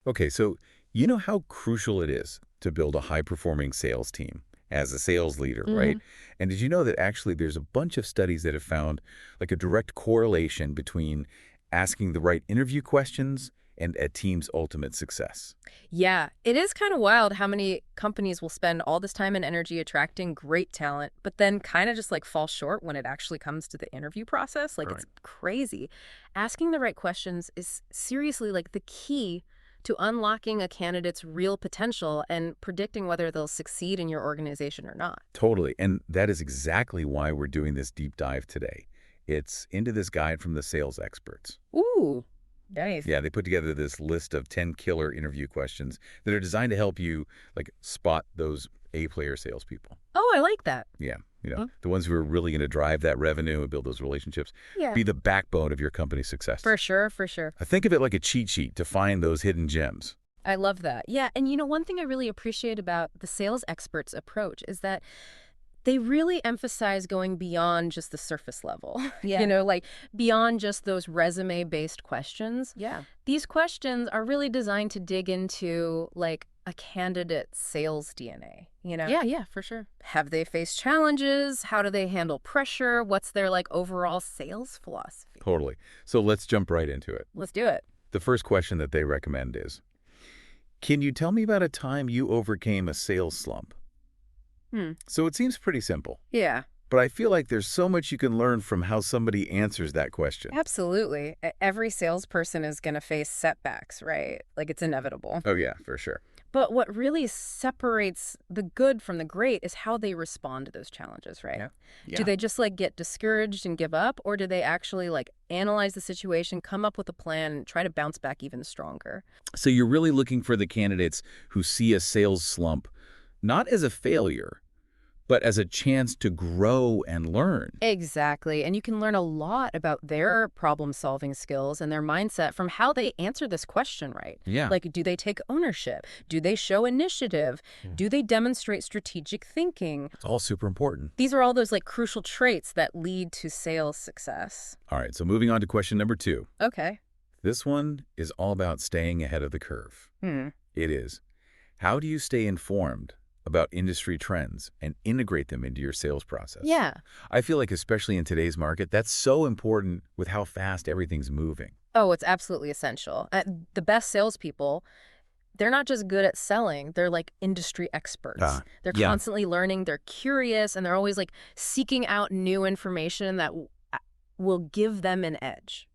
Okay, so you know how crucial it is to build a high-performing sales team as a sales leader, right? Hmm. And did you know that actually there's a bunch of studies that have found like a direct correlation between asking the right interview questions and a team's ultimate success? Yeah, it is kind of wild how many companies will spend all this time and energy attracting great talent, but then kind of just like fall short when it actually comes to the interview process. Like All right. it's crazy. Asking the right questions is seriously like the key to unlocking a candidate's real potential and predicting whether they'll succeed in your organization or not. Totally. And that is exactly why we're doing this deep dive today. It's into this guide from the sales experts. Ooh, nice. Yeah, they put together this list of 10 killer interview questions that are designed to help you like spot those A-player salespeople. Oh, I like that. Yeah, Hmm. the ones who are really going to drive that revenue and build those relationships, Yeah, be the backbone of your company's success. for sure, for sure. I think of it like a cheat sheet to find those hidden gems. I love that. Yeah, and one thing I really appreciate about the sales experts approach is that they really emphasize going beyond just the surface level. Yeah. Like beyond just those resume-based questions. Yeah. These questions are really designed to dig into like a candidate's sales DNA. Yeah, for sure. Have they faced challenges? How do they handle pressure? What's their like overall sales philosophy? Totally. So let's jump right into it. Let's do it. The first question that they recommend is, can you tell me about a time you overcame a sales slump? Hmm. So it seems pretty simple, Yeah. but I feel like there's so much you can learn from how somebody answers that question. Absolutely. Every salesperson is going to face setbacks, right? Like it's inevitable. Oh, yeah, for sure. But what really separates the good from the great is how they respond to those challenges, right? Yeah. Do they just like get discouraged and give up, or do they actually like analyze the situation, come up with a plan, and try to bounce back even stronger? So you're really looking for the candidates who see a sales slump not as a failure, but as a chance to grow and learn. Exactly. And you can learn a lot about their problem-solving skills and their mindset from how they answer this question right. Yeah. Like, do they take ownership? Do they show initiative? Hmm. Do they demonstrate strategic thinking? It's all super important. These are all those like crucial traits that lead to sales success. All right, so moving on to question number 2. Okay. This one is all about staying ahead of the curve. Hmm. It is. How do you stay informed about industry trends and integrate them into your sales process? Yeah. I feel like especially in today's market, that's so important with how fast everything's moving. Oh, it's absolutely essential. The best salespeople, they're not just good at selling, they're like industry experts. They're yeah. constantly learning, they're curious, and they're always like seeking out new information that will give them an edge.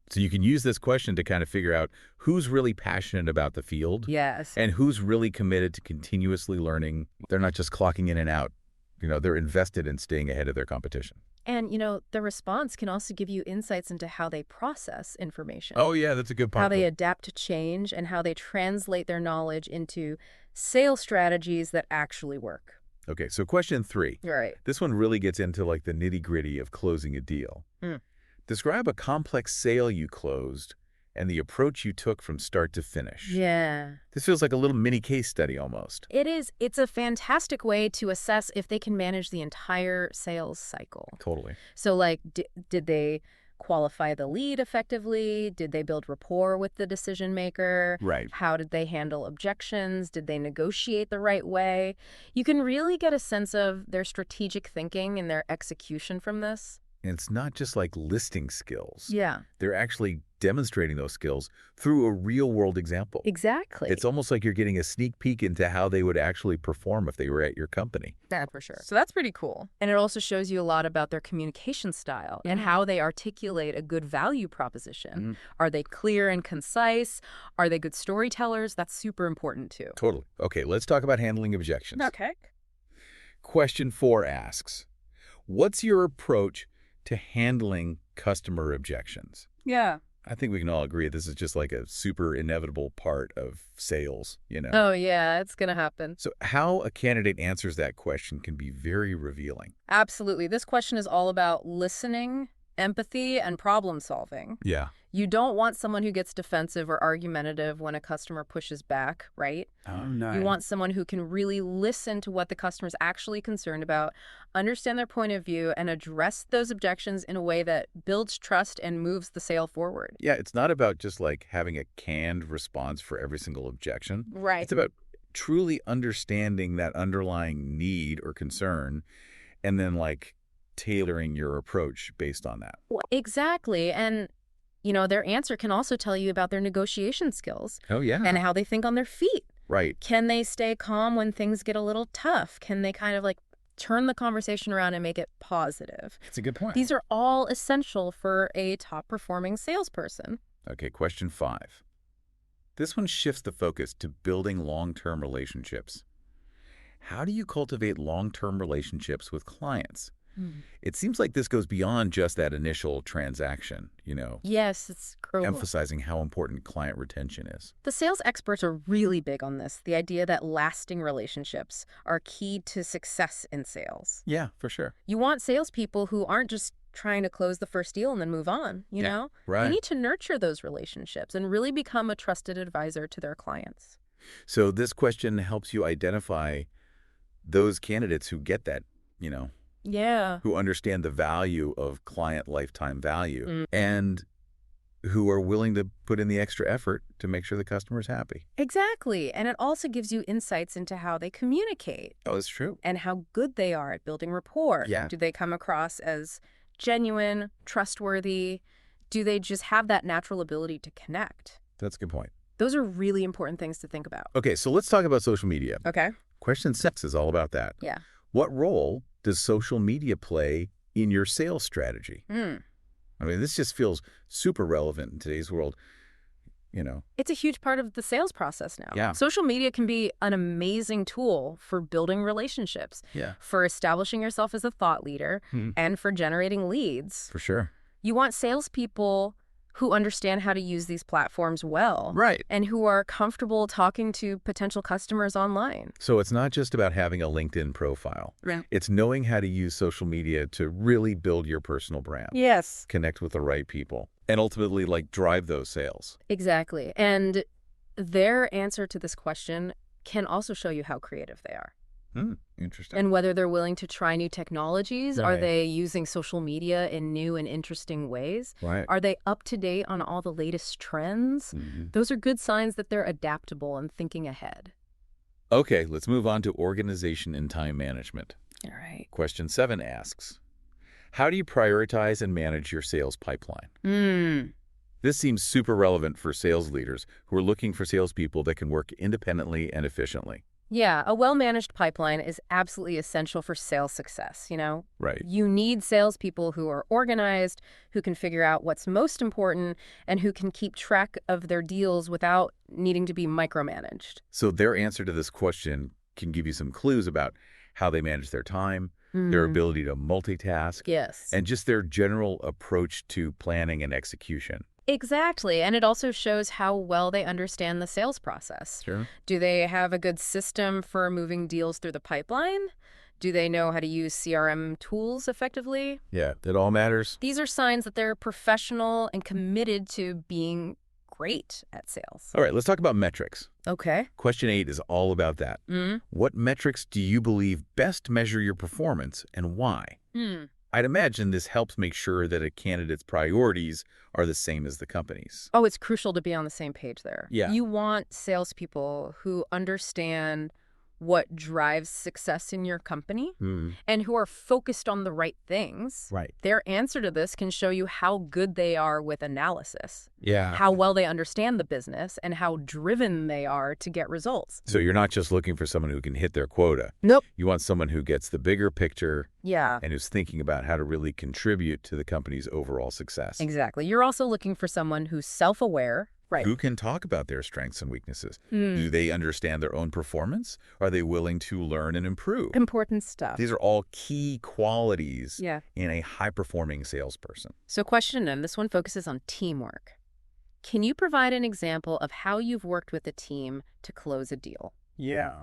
So you can use this question to kind of figure out who's really passionate about the field Yes. and who's really committed to continuously learning. They're not just clocking in and out. They're invested in staying ahead of their competition. And, the response can also give you insights into how they process information. Oh, yeah, that's a good part. How they adapt to change and how they translate their knowledge into sales strategies that actually work. Okay, so question 3. Right. This one really gets into like the nitty-gritty of closing a deal. Hmm. Describe a complex sale you closed and the approach you took from start to finish. Yeah. This feels like a little mini case study almost. It is. It's a fantastic way to assess if they can manage the entire sales cycle. Totally. So, like, did they qualify the lead effectively? Did they build rapport with the decision maker? Right. How did they handle objections? Did they negotiate the right way? You can really get a sense of their strategic thinking and their execution from this. And it's not just like listing skills. Yeah, They're actually demonstrating those skills through a real-world example. exactly. It's almost like you're getting a sneak peek into how they would actually perform if they were at your company. That for sure. So that's pretty cool. And it also shows you a lot about their communication style and how they articulate a good value proposition. Are they clear and concise? Are they good storytellers? That's super important too. Totally. Okay, let's talk about handling objections. Okay. Question 4 asks, what's your approach to handling customer objections? Yeah. I think we can all agree this is just like a super inevitable part of sales, Oh, yeah, it's going to happen. So how a candidate answers that question can be very revealing. Absolutely. This question is all about listening empathy and problem solving. Yeah. You don't want someone who gets defensive or argumentative when a customer pushes back, right? Oh, no. You want someone who can really listen to what the customer's actually concerned about, understand their point of view, and address those objections in a way that builds trust and moves the sale forward. Yeah, it's not about just like having a canned response for every single objection. Right. It's about truly understanding that underlying need or concern and then like tailoring your approach based on that. Well, exactly. And, their answer can also tell you about their negotiation skills Oh, yeah. and how they think on their feet. Right. Can they stay calm when things get a little tough? Can they kind of like turn the conversation around and make it positive? It's a good point. These are all essential for a top-performing salesperson. Okay, question 5. This one shifts the focus to building long-term relationships. How do you cultivate long-term relationships with clients? It seems like this goes beyond just that initial transaction, Yes, it's cruel. emphasizing how important client retention is. The sales experts are really big on this, the idea that lasting relationships are key to success in sales. Yeah, for sure. You want salespeople who aren't just trying to close the first deal and then move on, you know? Right. They need to nurture those relationships and really become a trusted advisor to their clients. So this question helps you identify those candidates who get that, Yeah. who understand the value of client lifetime value and who are willing to put in the extra effort to make sure the customer's happy. Exactly. And it also gives you insights into how they communicate Oh, it's true. and how good they are at building rapport. Yeah. Do they come across as genuine, trustworthy? Do they just have that natural ability to connect? That's a good point. Those are really important things to think about. Okay, so let's talk about social media. Okay. Question 6 is all about that. Yeah. What role does social media play in your sales strategy? I mean, this just feels super relevant in today's world, It's a huge part of the sales process now. Yeah. Social media can be an amazing tool for building relationships, Yeah. for establishing yourself as a thought leader, and for generating leads. For sure. You want salespeople who understand how to use these platforms well. Right. And who are comfortable talking to potential customers online. So it's not just about having a LinkedIn profile. Right. It's knowing how to use social media to really build your personal brand. Yes. Connect with the right people, and ultimately, drive those sales. Exactly. And their answer to this question can also show you how creative they are. Interesting. And whether they're willing to try new technologies. Are Right. they using social media in new and interesting ways? Right. Are they up to date on all the latest trends? Those are good signs that they're adaptable and thinking ahead. Okay, let's move on to organization and time management. All right. Question 7 asks, how do you prioritize and manage your sales pipeline? This seems super relevant for sales leaders who are looking for salespeople that can work independently and efficiently. Yeah, a well-managed pipeline is absolutely essential for sales success, Right. You need salespeople who are organized, who can figure out what's most important, and who can keep track of their deals without needing to be micromanaged. So their answer to this question can give you some clues about how they manage their time, their ability to multitask, Yes. and just their general approach to planning and execution. Exactly. And it also shows how well they understand the sales process. Sure. Do they have a good system for moving deals through the pipeline? Do they know how to use CRM tools effectively? Yeah, that all matters. These are signs that they're professional and committed to being great at sales. All right, let's talk about metrics. Okay. Question 8 is all about that. What metrics do you believe best measure your performance and why? I'd imagine this helps make sure that a candidate's priorities are the same as the company's. Oh, it's crucial to be on the same page there. Yeah. You want salespeople who understand what drives success in your company and who are focused on the right things. Right. Their answer to this can show you how good they are with analysis, Yeah. how well they understand the business, and how driven they are to get results. So you're not just looking for someone who can hit their quota. Nope. You want someone who gets the bigger picture Yeah. and who's thinking about how to really contribute to the company's overall success. Exactly. You're also looking for someone who's self-aware. Right. Who can talk about their strengths and weaknesses? Do they understand their own performance? Are they willing to learn and improve? Important stuff. These are all key qualities Yeah. in a high-performing salesperson. So question 9, this one focuses on teamwork. Can you provide an example of how you've worked with a team to close a deal? Yeah.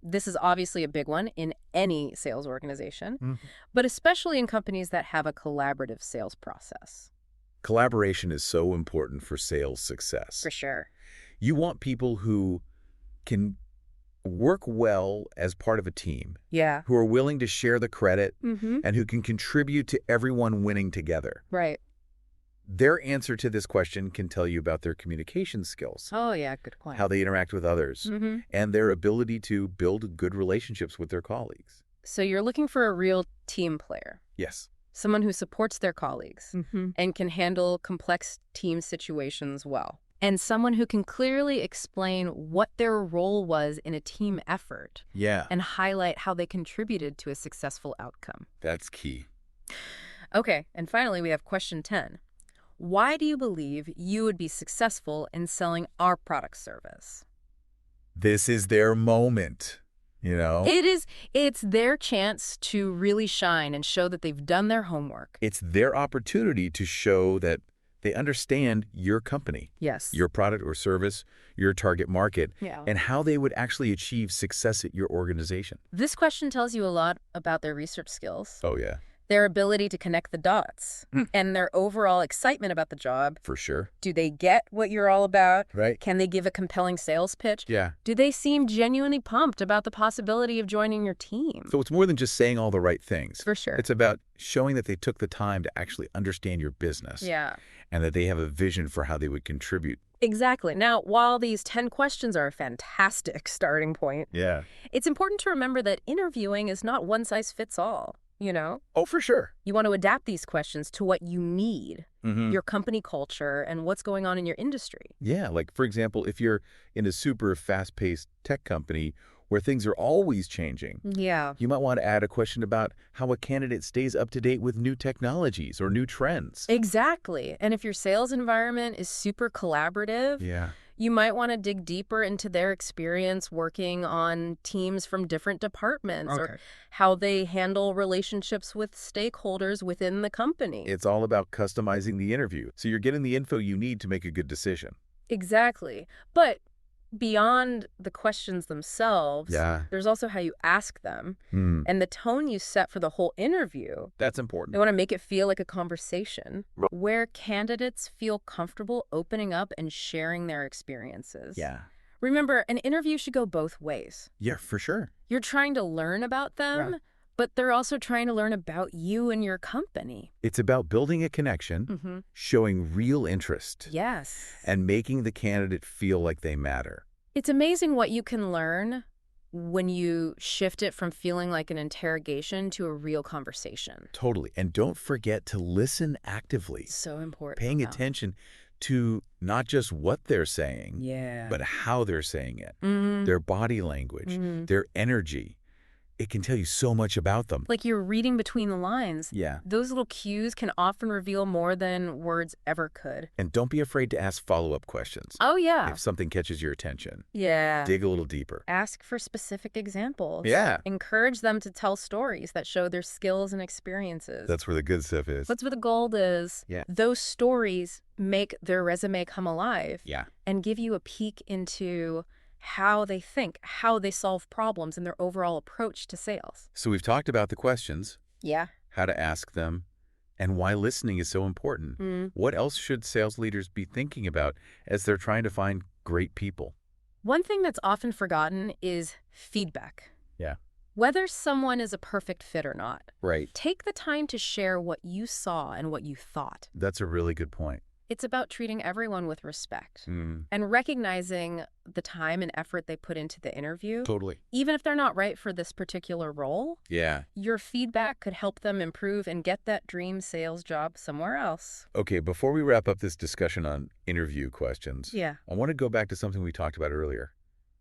This is obviously a big one in any sales organization, Mhm. but especially in companies that have a collaborative sales process. Collaboration is so important for sales success. For sure. You want people who can work well as part of a team, Yeah. who are willing to share the credit, Mm-hmm. and who can contribute to everyone winning together. Right. Their answer to this question can tell you about their communication skills, Oh, yeah, good point. how they interact with others, Mm-hmm. and their ability to build good relationships with their colleagues. So you're looking for a real team player, Yes. someone who supports their colleagues Mm-hmm. and can handle complex team situations well, and someone who can clearly explain what their role was in a team effort Yeah, and highlight how they contributed to a successful outcome. that's key. Okay, and finally we have question 10. Why do you believe you would be successful in selling our product service? This is their moment, you know? It's their chance to really shine and show that they've done their homework. It's their opportunity to show that they understand your company, Yes. your product or service, your target market, Yeah. and how they would actually achieve success at your organization. This question tells you a lot about their research skills, Oh, yeah, their ability to connect the dots, and their overall excitement about the job. for sure. Do they get what you're all about? Right? Can they give a compelling sales pitch? Yeah. Do they seem genuinely pumped about the possibility of joining your team? So it's more than just saying all the right things. For sure. It's about showing that they took the time to actually understand your business. Yeah. And that they have a vision for how they would contribute. Exactly. Now, while these 10 questions are a fantastic starting point, Yeah. it's important to remember that interviewing is not one size fits all, you know? Oh, for sure. You want to adapt these questions to what you need, Mm-hmm. your company culture, and what's going on in your industry. Yeah, like, for example, if you're in a super fast-paced tech company where things are always changing, Yeah. you might want to add a question about how a candidate stays up to date with new technologies or new trends. Exactly. And if your sales environment is super collaborative, Yeah. you might want to dig deeper into their experience working on teams from different departments or how they handle relationships with stakeholders within the company. It's all about customizing the interview, so you're getting the info you need to make a good decision. Exactly. But beyond the questions themselves, Yeah. there's also how you ask them Hmm. and the tone you set for the whole interview. That's important. They want to make it feel like a conversation where candidates feel comfortable opening up and sharing their experiences. Yeah. Remember, an interview should go both ways. Yeah, for sure. You're trying to learn about them, but they're also trying to learn about you and your company. It's about building a connection, Mm-hmm. showing real interest, Yes. and making the candidate feel like they matter. It's amazing what you can learn when you shift it from feeling like an interrogation to a real conversation. Totally. And don't forget to listen actively, So important. paying Yeah. attention to not just what they're saying, Yeah. but how they're saying it, Mhm. their body language, Mhm. their energy. It can tell you so much about them. Like you're reading between the lines. Yeah. Those little cues can often reveal more than words ever could. And don't be afraid to ask follow-up questions. Oh, yeah. If something catches your attention, Yeah. dig a little deeper. Ask for specific examples. Yeah. Encourage them to tell stories that show their skills and experiences. That's where the good stuff is. That's what the goal is. Yeah. Those stories make their resume come alive Yeah. and give you a peek into how they think, how they solve problems, and their overall approach to sales. So we've talked about the questions, Yeah. how to ask them, and why listening is so important. Mm. What else should sales leaders be thinking about as they're trying to find great people? One thing that's often forgotten is feedback. Yeah. Whether someone is a perfect fit or not, Right. take the time to share what you saw and what you thought. That's a really good point. It's about treating everyone with respect Mm. and recognizing the time and effort they put into the interview. Totally. Even if they're not right for this particular role, Yeah. your feedback could help them improve and get that dream sales job somewhere else. Okay, before we wrap up this discussion on interview questions, Yeah. I want to go back to something we talked about earlier.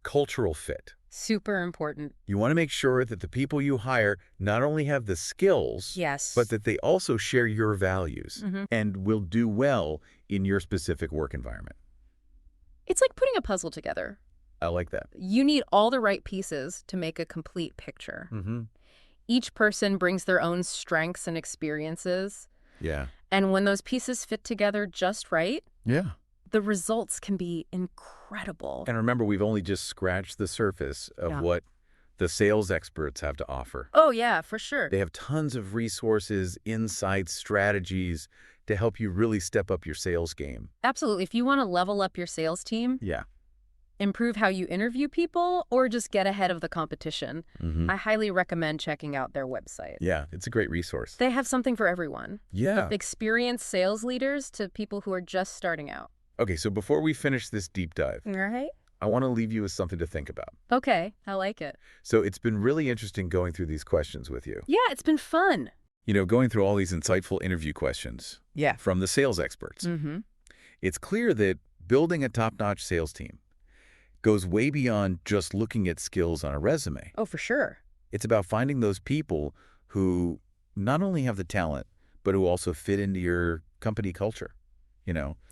Cultural fit. Super important. You want to make sure that the people you hire not only have the skills, Yes. but that they also share your values Mhm. and will do well in your specific work environment. It's like putting a puzzle together. I like that. You need all the right pieces to make a complete picture. Mm-hmm. Each person brings their own strengths and experiences. Yeah. And when those pieces fit together just right, Yeah. the results can be incredible. And remember, we've only just scratched the surface of Yeah. what the sales experts have to offer. Oh, yeah, for sure. They have tons of resources, insights, strategies to help you really step up your sales game. Absolutely. If you want to level up your sales team, Yeah. improve how you interview people, or just get ahead of the competition, I highly recommend checking out their website. Yeah, it's a great resource. They have something for everyone. Yeah. Experienced sales leaders to people who are just starting out. Okay, so before we finish this deep dive, All right. I want to leave you with something to think about. Okay, I like it. So it's been really interesting going through these questions with you. Yeah, it's been fun. Going through all these insightful interview questions Yeah. from the sales experts. It's clear that building a top-notch sales team goes way beyond just looking at skills on a resume. Oh, for sure. It's about finding those people who not only have the talent, but who also fit into your company culture.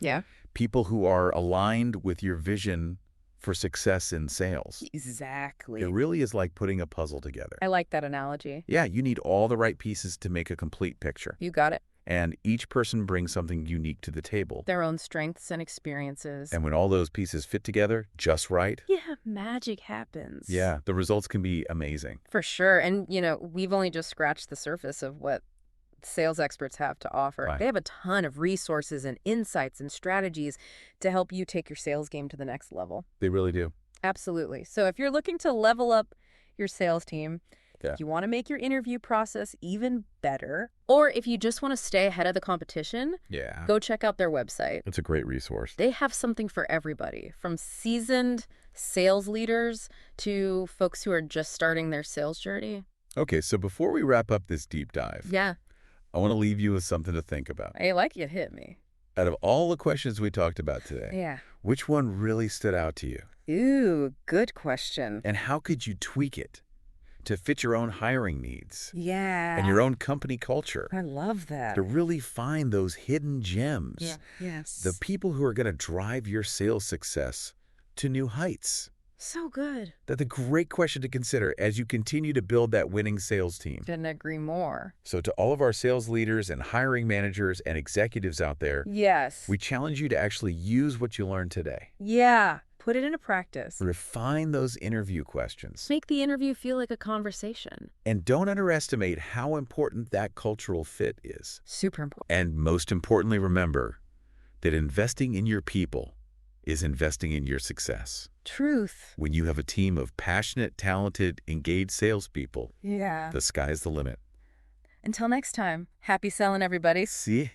Yeah. People who are aligned with your vision for success in sales. Exactly. It really is like putting a puzzle together. I like that analogy. Yeah, you need all the right pieces to make a complete picture. You got it. And each person brings something unique to the table. Their own strengths and experiences. And when all those pieces fit together just right, yeah, magic happens. yeah, the results can be amazing. For sure. And, we've only just scratched the surface of what sales experts have to offer. Right. They have a ton of resources and insights and strategies to help you take your sales game to the next level. They really do. Absolutely. So if you're looking to level up your sales team, Yeah. if you want to make your interview process even better, or if you just want to stay ahead of the competition, Yeah. go check out their website. It's a great resource. They have something for everybody, from seasoned sales leaders to folks who are just starting their sales journey. Okay, so before we wrap up this deep dive, Yeah, I want to leave you with something to think about. I like it. Hit me. Out of all the questions we talked about today, Yeah. which one really stood out to you? Ooh, good question. And how could you tweak it to fit your own hiring needs Yeah. and your own company culture I love that. to really find those hidden gems? Yeah. Yes. The people who are going to drive your sales success to new heights. So good. That's a great question to consider as you continue to build that winning sales team. Couldn't agree more. So to all of our sales leaders and hiring managers and executives out there, Yes. we challenge you to actually use what you learned today. Yeah. Put it into practice. Refine those interview questions. Make the interview feel like a conversation. And don't underestimate how important that cultural fit is. Super important. And most importantly, remember that investing in your people is investing in your success. Truth. When you have a team of passionate, talented, engaged salespeople, Yeah. the sky's the limit. Until next time, happy selling, everybody. See?